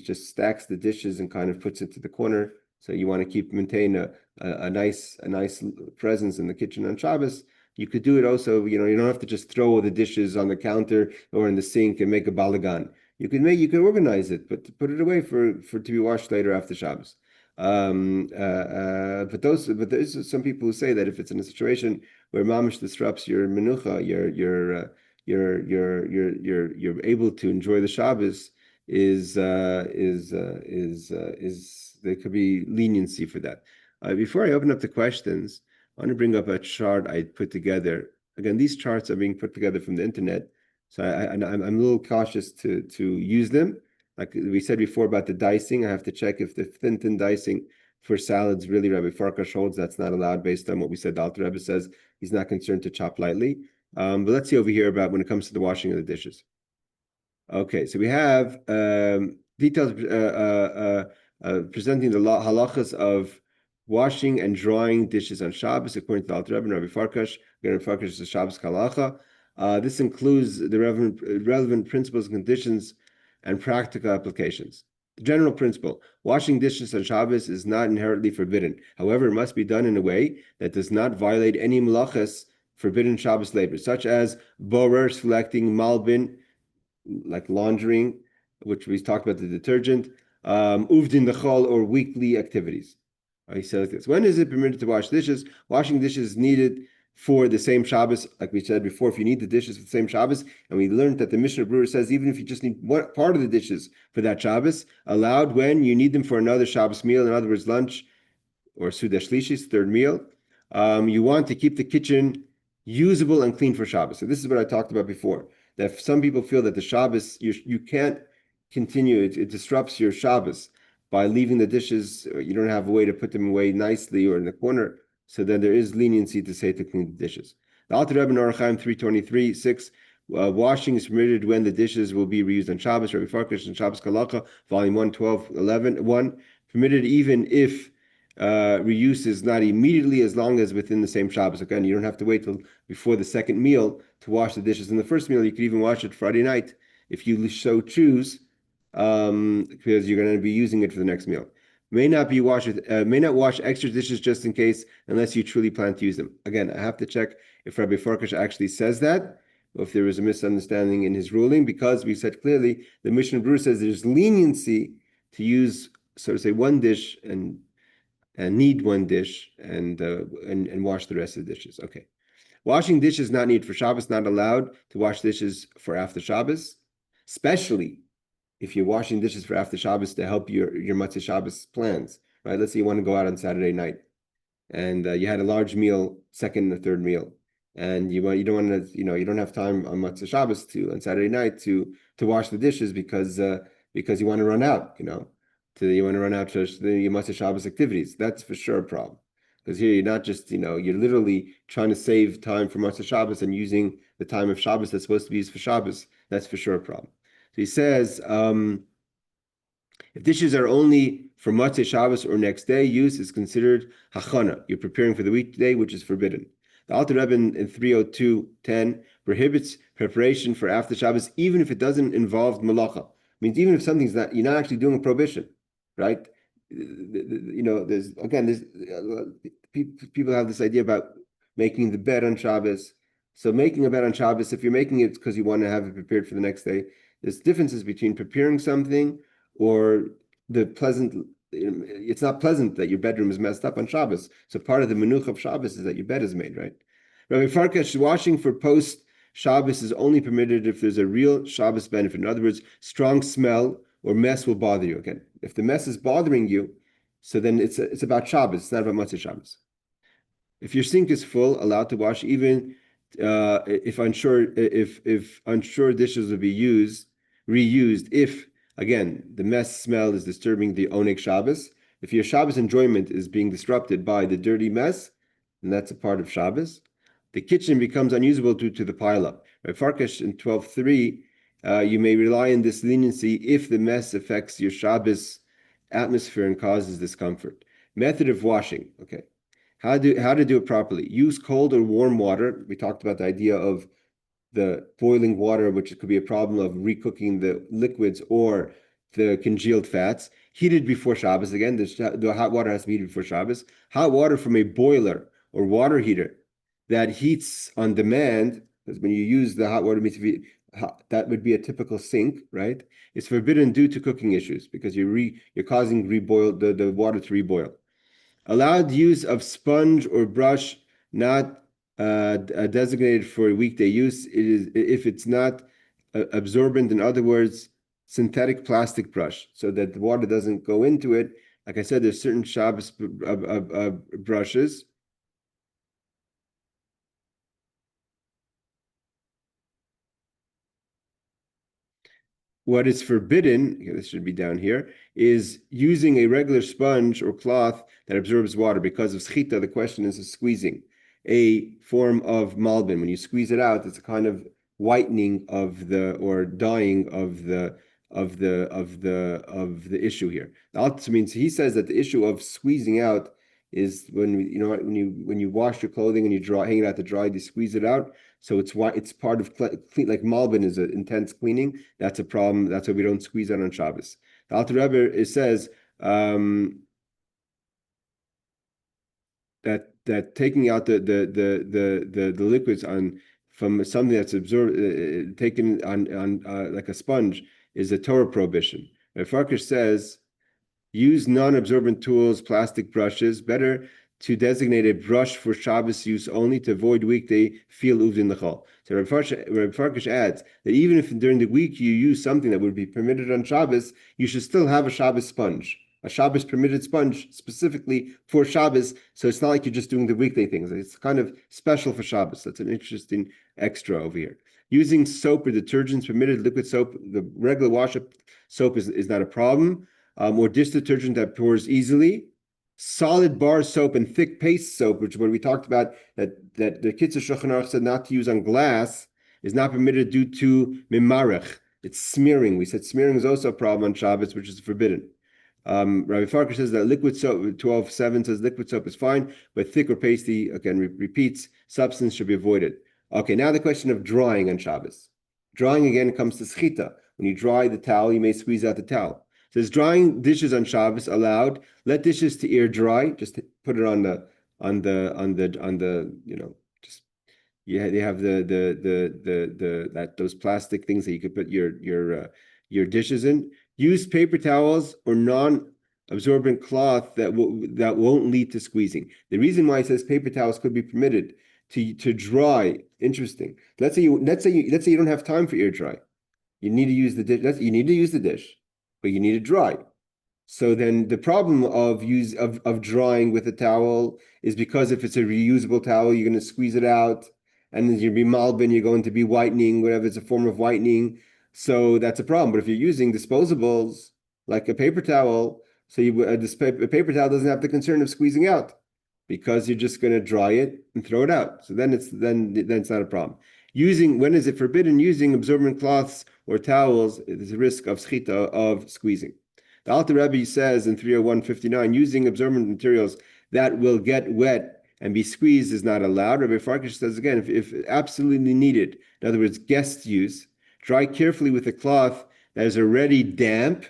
just stacks the dishes and kind of puts it to the corner. So you want to maintain a nice presence in the kitchen on Shabbos. You could do it also, you don't have to just throw the dishes on the counter or in the sink and make a balagan. You can organize it, but put it away for to be washed later after Shabbos. But there's some people who say that if it's in a situation where mamish disrupts your menucha, you're able to enjoy the Shabbos, there could be leniency for that. Before I open up the questions, I want to bring up a chart I put together. Again, these charts are being put together from the internet, so I'm a little cautious to use them. Like we said before about the dicing, I have to check if the thin dicing for salads really Rabbi Farkash holds that's not allowed based on what we said. The Alter Rebbe says he's not concerned to chop lightly. But let's see over here about when it comes to the washing of the dishes. Okay, so we have details presenting the halachas of washing and drying dishes on Shabbos according to the Alter Rebbe and Rabbi Farkash. Rabbi Farkash is the Shabbos halacha. This includes the relevant principles and conditions and practical applications. The general principle: washing dishes on Shabbos is not inherently forbidden. However, it must be done in a way that does not violate any melachos forbidden Shabbos labor, such as borer, selecting, malbin, like laundering, which we talked about the detergent, uvdin the chol, or weekly activities. He said like this: when is it permitted to wash dishes? Washing dishes is needed for the same Shabbos, like we said before. If you need the dishes for the same Shabbos, and we learned that the Mishnah Berurah says even if you just need one part of the dishes for that Shabbos, allowed when you need them for another Shabbos meal, in other words, lunch or Suda Shlishis, 3rd meal. You want to keep the kitchen usable and clean for Shabbos. So this is what I talked about before, that if some people feel that the Shabbos, you can't continue, it disrupts your Shabbos by leaving the dishes, you don't have a way to put them away nicely or in the corner. So then there is leniency to say to clean the dishes. The Alter Rebbe in Aruch 323:6, washing is permitted when the dishes will be reused on Shabbos. Rabbi Farkash and Shabbos Kehilchatah, volume 1, 12, 11, 1, permitted even if reuse is not immediately, as long as within the same Shabbos. Again, you don't have to wait till before the second meal to wash the dishes. In the first meal, you could even wash it Friday night if you so choose, because you're going to be using it for the next meal. May not wash extra dishes just in case, unless you truly plan to use them. Again, I have to check if Rabbi Farkash actually says that, or if there was a misunderstanding in his ruling, because we said clearly the Mishnah Berurah says there's leniency to use, so to say, 1 dish and need 1 dish and wash the rest of the dishes. Okay. Washing dishes not needed for Shabbos, not allowed to wash dishes for after Shabbos, especially if you're washing dishes for after Shabbos to help your Matzah Shabbos plans, right? Let's say you want to go out on Saturday night. and you had a large meal, second or third meal, and you don't want to, you don't have time on Motzei Shabbos on Saturday night to wash the dishes because you want to run out, you want to run out to the Motzei Shabbos activities. That's for sure a problem. Because here you're not just, you're literally trying to save time for Motzei Shabbos and using the time of Shabbos that's supposed to be used for Shabbos. That's for sure a problem. So he says, if dishes are only for Motzei Shabbos or next day, use is considered hachana. You're preparing for the weekday, which is forbidden. The Alter Rebbe in 302:10 prohibits preparation for after Shabbos, even if it doesn't involve malacha. Means even if something's not, you're not actually doing a prohibition, right? There's people have this idea about making the bed on Shabbos. So making a bed on Shabbos, if you're making it because you want to have it prepared for the next day, there's differences between preparing something or the pleasant. It's not pleasant that your bedroom is messed up on Shabbos. So part of the menuch of Shabbos is that your bed is made, right? Rabbi Farkash, washing for post Shabbos is only permitted if there's a real Shabbos benefit. In other words, strong smell or mess will bother you. Again, if the mess is bothering you, so then it's about Shabbos. It's not about Motzei Shabbos. If your sink is full, allowed to wash even if unsure dishes will be reused if, again, the mess smell is disturbing the Oneg Shabbos. If your Shabbos enjoyment is being disrupted by the dirty mess, then that's a part of Shabbos. The kitchen becomes unusable due to the pileup. Right? Farkash in 12:3, you may rely on this leniency if the mess affects your Shabbos atmosphere and causes discomfort. Method of washing. Okay. How to do it properly. Use cold or warm water. We talked about the idea of the boiling water, which could be a problem of recooking the liquids or the congealed fats. Heated before Shabbos. Again, the hot water has to be heated before Shabbos. Hot water from a boiler or water heater that heats on demand, because when you use the hot water, that would be a typical sink, right? It's forbidden due to cooking issues because you're causing the water to reboil. Allowed use of sponge or brush not designated for weekday use. It is if it's not absorbent. In other words, synthetic plastic brush, so that the water doesn't go into it. Like I said, there's certain Shabbos brushes. What is forbidden, this should be down here, is using a regular sponge or cloth that absorbs water. Because of schita, the question is squeezing, a form of malbin. When you squeeze it out, it's a kind of whitening or dyeing of the issue here. That means he says that the issue of squeezing out is when you wash your clothing and you hang it out to dry, you squeeze it out. So it's part of clean, like malbin is an intense cleaning. That's a problem. That's why we don't squeeze out on Shabbos. The Alter Rebbe says that taking out the liquids from something that's absorbed, taken on like a sponge, is a Torah prohibition. Farkash says, use non-absorbent tools, plastic brushes. Better to designate a brush for Shabbos use only to avoid weekday fil uvdin l'chol. So Reb Farkash adds that even if during the week you use something that would be permitted on Shabbos, you should still have a Shabbos sponge, a Shabbos permitted sponge specifically for Shabbos. So it's not like you're just doing the weekday things. It's kind of special for Shabbos. That's an interesting extra over here. Using soap or detergents permitted, liquid soap, the regular wash-up soap is not a problem. Or dish detergent that pours easily. Solid bar soap and thick paste soap, which when we talked about that the Kitzur Shulchan Aruch said not to use on glass, is not permitted due to mimarech. It's smearing. We said smearing is also a problem on Shabbos, which is forbidden. Rabbi Farkash says that liquid soap, 12:7 says liquid soap is fine, but thick or pasty, again, repeats, substance should be avoided. Okay, now the question of drying on Shabbos. Drying again comes to schita. When you dry the towel, you may squeeze out the towel. It says drying dishes on Shabbos allowed. Let dishes to air dry. Just put it on the just they have those plastic things that you could put your dishes in. Use paper towels or non-absorbent cloth that won't lead to squeezing. The reason why it says paper towels could be permitted to dry. Interesting. Let's say you don't have time for air dry. You need to use the dish. You need to use the dish, but you need it dry. So then the problem of drying with a towel is because if it's a reusable towel, you're going to squeeze it out, and then you'll be malbin, you're going to be whitening, whatever, it's a form of whitening. So that's a problem. But if you're using disposables like a paper towel, so a paper towel doesn't have the concern of squeezing out because you're just going to dry it and throw it out. So then it's not a problem. When is it forbidden using absorbent cloths or towels? There's a risk of schita, of squeezing. The Alter Rebbe says in 301:59, using absorbent materials that will get wet and be squeezed is not allowed. Rabbi Farkash says again, if absolutely needed, in other words, guest use, dry carefully with a cloth that is already damp,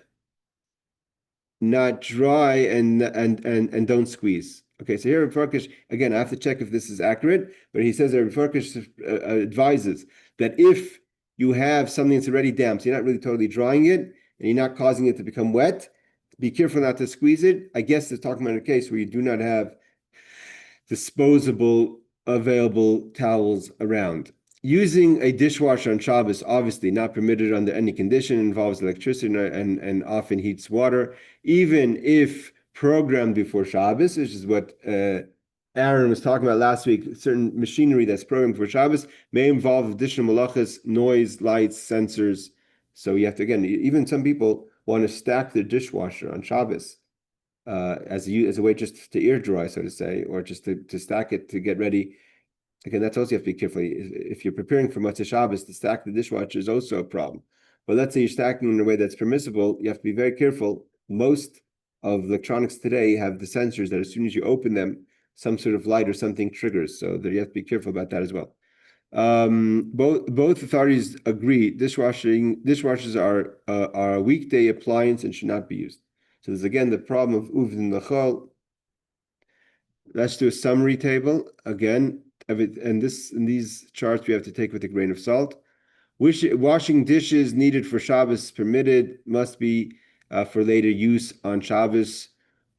not dry, and don't squeeze. Okay, so here Rabbi Farkash, again, I have to check if this is accurate, but he says that Rabbi Farkash advises that if you have something that's already damp, so you're not really totally drying it, and you're not causing it to become wet, be careful not to squeeze it. I guess they're talking about a case where you do not have disposable available towels around. Using a dishwasher on Shabbos, obviously not permitted under any condition, involves electricity and often heats water, even if programmed before Shabbos, which is what Aaron was talking about last week. Certain machinery that's programmed for Shabbos may involve additional melachos, noise, lights, sensors. So you have to, again, even some people want to stack their dishwasher on Shabbos as a way just to air dry, so to say, or just to stack it to get ready. Again, that's also you have to be careful. If you're preparing for Motzei Shabbos, to stack the dishwasher is also a problem. But let's say you're stacking in a way that's permissible, you have to be very careful. Most of electronics today have the sensors that as soon as you open them, some sort of light or something triggers. So there you have to be careful about that as well. Both authorities agree dishwashers are a weekday appliance and should not be used. So there's again the problem of uvdin lachol. Let's do a summary table again. And these charts we have to take with a grain of salt. Washing dishes needed for Shabbos permitted must be for later use on Shabbos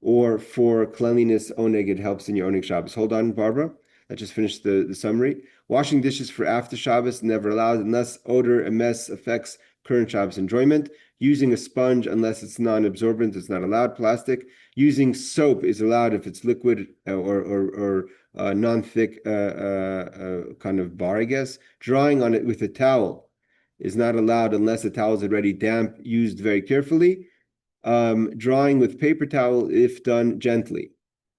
or for cleanliness. Oneg, it helps in your oneg Shabbos. Hold on, Barbara. Let's just finish the summary. Washing dishes for after Shabbos never allowed unless odor and mess affects current Shabbos enjoyment. Using a sponge, unless it's non-absorbent, is not allowed. Plastic. Using soap is allowed if it's liquid or non-thick kind of bar, I guess. Drying on it with a towel is not allowed unless the towel is already damp, used very carefully. Drying with paper towel if done gently.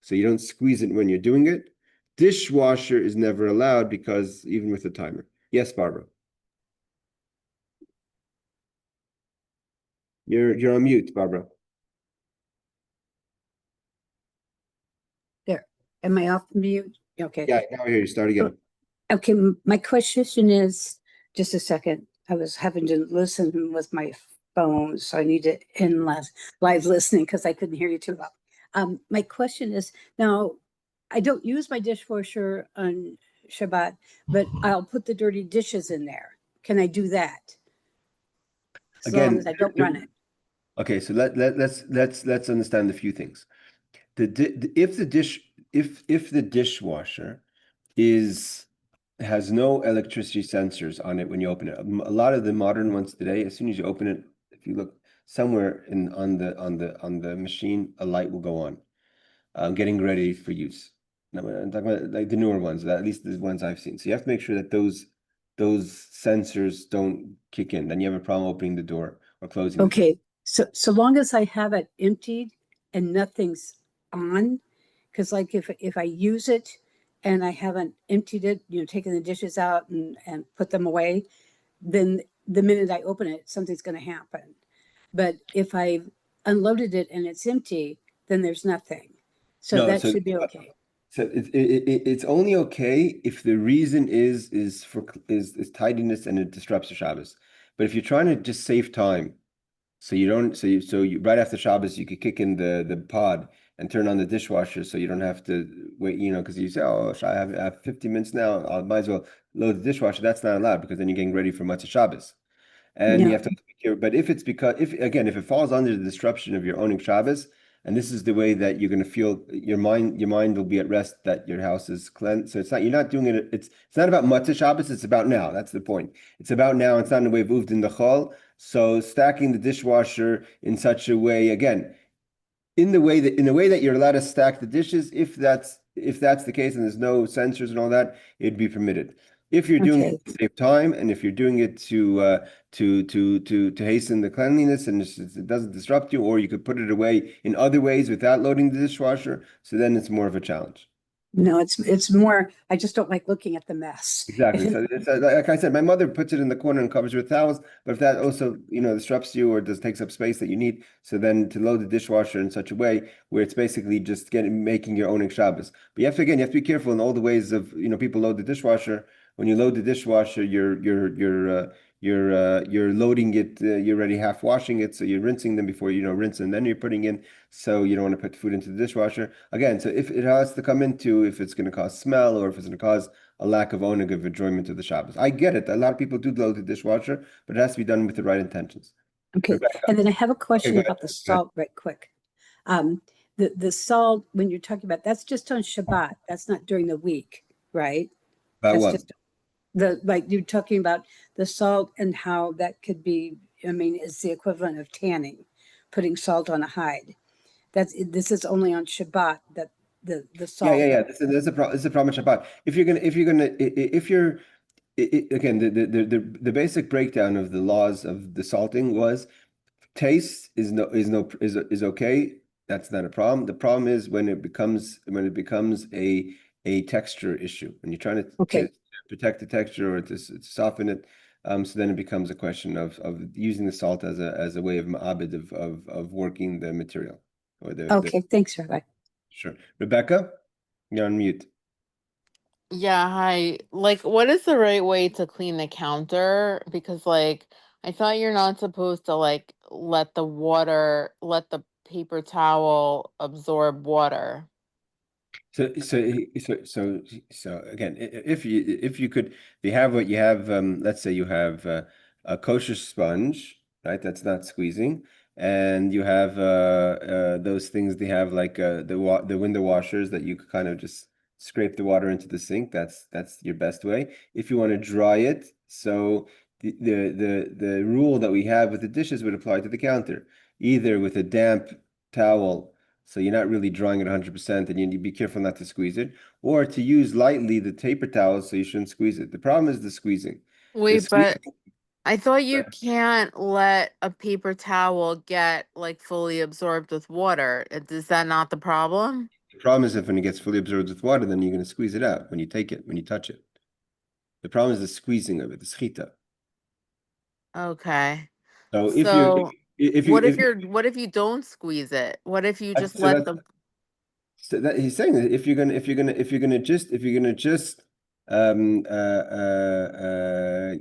So you don't squeeze it when you're doing it. Dishwasher is never allowed because even with a timer. Yes, Barbara. You're on mute, Barbara. There. Am I off mute? Okay. Yeah, now I hear you. Start again. Okay, my question is, just a second. I was having to listen with my phone, so I need to end live listening because I couldn't hear you too well. My question is, now, I don't use my dishwasher on Shabbat, but I'll put the dirty dishes in there. Can I do that? As long as I don't run it. Okay, so let's understand a few things. If the dishwasher has no electricity sensors on it when you open it, a lot of the modern ones today, as soon as you open it, if you look somewhere on the machine, a light will go on, getting ready for use. Now, I'm talking about like the newer ones, at least the ones I've seen. So you have to make sure that those sensors don't kick in. Then you have a problem opening the door or closing. Okay, so long as I have it emptied and nothing's on, because like if I use it and I haven't emptied it, taken the dishes out and put them away, then the minute I open it, something's going to happen. But if I've unloaded it and it's empty, then there's nothing. So that should be okay. So it's only okay if the reason is tidiness and it disrupts the Shabbos. But if you're trying to just save time, so you right after Shabbos you could kick in the pod and turn on the dishwasher, so you don't have to wait, because you say, oh, I have 50 minutes now, I might as well load the dishwasher. That's not allowed because then you're getting ready for Motzei Shabbos. And you have to be careful. But if it falls under the disruption of your owning Shabbos, and this is the way that you're going to feel, your mind will be at rest that your house is cleansed. So you're not doing it. It's not about Motzei Shabbos. It's about now. That's the point. It's about now. It's not in the way of uvdin lachol. So stacking the dishwasher in such a way, again, in the way that you're allowed to stack the dishes, if that's the case and there's no sensors and all that, it'd be permitted. If you're doing Okay. it to save time and if you're doing it to hasten the cleanliness and it doesn't disrupt you, or you could put it away in other ways without loading the dishwasher, so then it's more of a challenge. No, it's more, I just don't like looking at the mess. Exactly. So it's like I said, my mother puts it in the corner and covers it with towels. But if that also, disrupts you or takes up space that you need, so then to load the dishwasher in such a way where it's basically just making your own Shabbos. But you have to be careful in all the ways of, people load the dishwasher. When you load the dishwasher, you're loading it. You're already half washing it, so you're rinsing them before rinse, and then you're putting in. So you don't want to put food into the dishwasher again. So if it has to come into, if it's going to cause smell or if it's going to cause a lack of oneg of enjoyment of the Shabbos. I get it. A lot of people do load the dishwasher, but it has to be done with the right intentions. Okay, Rebecca. and then I have a question go about the salt right quick. The salt, when you're talking about, that's just on Shabbat. That's not during the week, right? About That's what? just like you're talking about the salt and how that could be, I mean, it's the equivalent of tanning, putting salt on a hide. This is only on Shabbat that the salt. Yeah. This is a problem with Shabbat. Again, the basic breakdown of the laws of the salting was taste is okay. That's not a problem. The problem is when it becomes a texture issue. When you're trying to Okay. protect the texture or to soften it, so then it becomes a question of using the salt as a way of ma'abed of working the material or Okay, thanks, Rabbi. Sure. Rebecca, you're on mute. Yeah, hi. Like, what is the right way to clean the counter? Because, like, I thought you're not supposed to, like, let the paper towel absorb water. So again, if you could, if you have what you have, let's say you have a kosher sponge, right? That's not squeezing, and you have those things they have like the window washers that you could kind of just scrape the water into the sink. That's your best way. If you want to dry it, so the rule that we have with the dishes would apply to the counter, either with a damp towel. So you're not really drying it 100%, and you need to be careful not to squeeze it, or to use lightly the paper towel, so you shouldn't squeeze it. The problem is the squeezing. Wait, but I thought you can't let a paper towel get, like, fully absorbed with water. Is that not the problem? The problem is if when it gets fully absorbed with water, then you're going to squeeze it out when you take it, when you touch it. The problem is the squeezing of it, the schita. Okay. So So if what if you don't squeeze it? What if you just so let that's the so that he's saying that if you're gonna just um uh, uh uh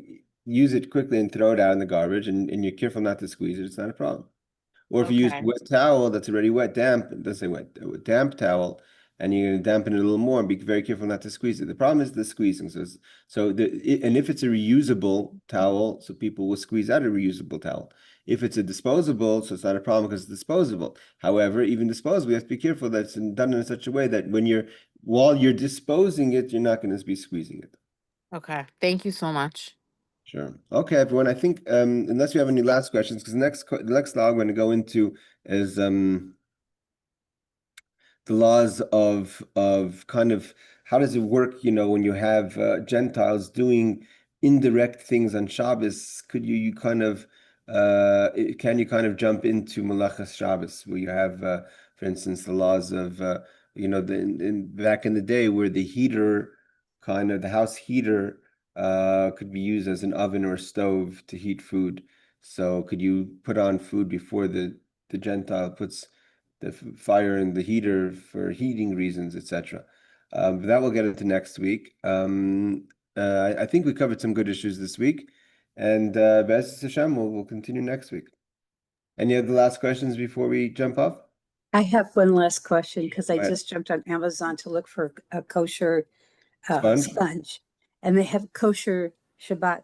use it quickly and throw it out in the garbage, and you're careful not to squeeze it, it's not a problem. Or if you use a Okay. wet towel that's already wet, damp, it doesn't say wet, a damp towel, and you're going to dampen it a little more and be very careful not to squeeze it. The problem is the squeezing. And if it's a reusable towel, so people will squeeze out a reusable towel. If it's a disposable, so it's not a problem because it's disposable. However, even disposable, you have to be careful that it's done in such a way that while you're disposing it, you're not going to be squeezing it. Okay. Thank you so much. Sure. Okay, everyone. I think unless you have any last questions, because the next law I'm going to go into is the laws of kind of how does it work, when you have Gentiles doing indirect things on Shabbos, could you kind of can you kind of jump into Melachos Shabbos where you have for instance the laws of back in the day where the heater, kind of the house heater, could be used as an oven or stove to heat food. So could you put on food before the Gentile puts the fire in the heater for heating reasons, etc. That we'll get into next week. I think we covered some good issues this week, and Be'ez Hashem, we'll continue next week. Any other last questions before we jump off? I have one last question because I Go ahead. just jumped on Amazon to look for a kosher Sponge? sponge, and they have kosher Shabbat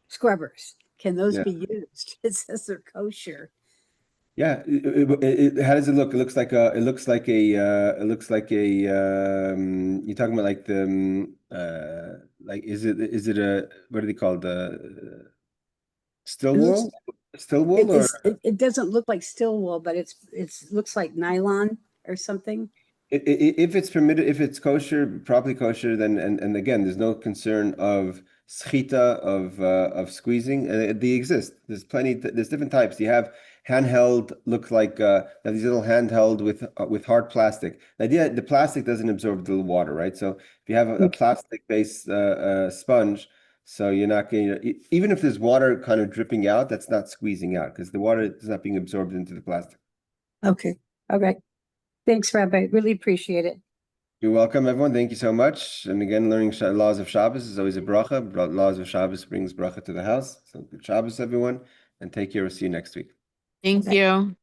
scrubbers. Can those Yeah. be used? It says they're kosher. Yeah. How does it look? It looks like a. It looks like a. It looks like a. You're talking about like the. Like is it a, what are they called, the still wool? Still wool or? It doesn't look like steel wool, but it's looks like nylon or something. If it's permitted, if it's kosher, properly kosher, then and again, there's no concern of schita of squeezing. They exist. There's plenty. There's different types. You have handheld, look like these little handheld with hard plastic. The idea, the plastic doesn't absorb the water, right? So if you have a plastic based sponge, so you're not getting, even if there's water kind of dripping out, that's not squeezing out because the water is not being absorbed into the plastic. Okay. All right. Thanks, Rabbi. Really appreciate it. You're welcome, everyone. Thank you so much. And again, learning laws of Shabbos is always a bracha. Laws of Shabbos brings bracha to the house. So good Shabbos, everyone, and take care. We'll see you next week. Thank you.